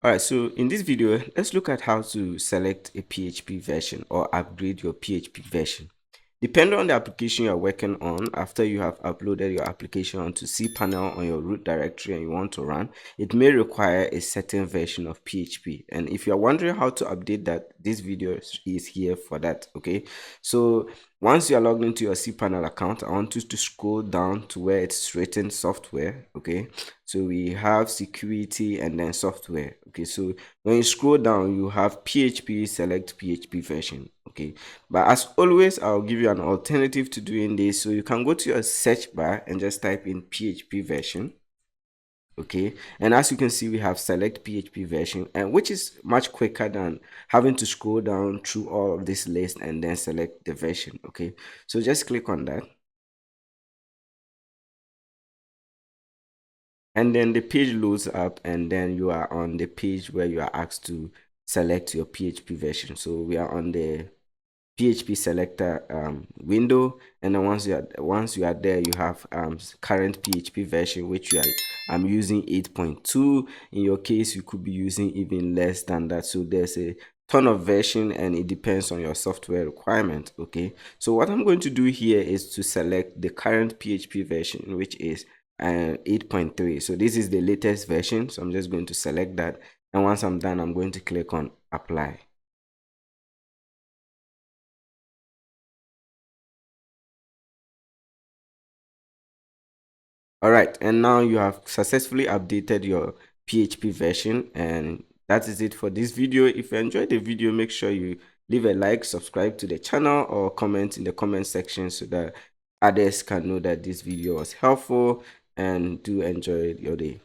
All right, so in this video, let's look at how to select a PHP version or upgrade your PHP version. Depending on the application you're working on, after you have uploaded your application onto cPanel on your root directory and you want to run, it may require a certain version of PHP. And if you're wondering how to update that, this video is here for that, okay? So once you're logged into your cPanel account, I want you to scroll down to where it's written software, okay? So we have security and then software, okay? So when you scroll down, you have PHP, select PHP version, okay? But as always, I'll give you an alternative to doing this. So you can go to your search bar and just type in PHP version, okay? And as you can see, we have select PHP version, and which is much quicker than having to scroll down through all of this list and then select the version, okay? So just click on that. And then the page loads up, and then you are on the page where you are asked to select your PHP version. So we are on the PHP selector window, and then once you are there, you have current PHP version, which I'm using 8.2. In your case, you could be using even less than that. So there's a ton of version and it depends on your software requirement, okay? So what I'm going to do here is to select the current PHP version, which is 8.3. So this is the latest version, so I'm just going to select that, and once I'm done, I'm going to click on apply. All right, and now you have successfully updated your PHP version, and that is it for this video. If you enjoyed the video, make sure you leave a like, subscribe to the channel, or comment in the comment section so that others can know that this video was helpful, and do enjoy your day.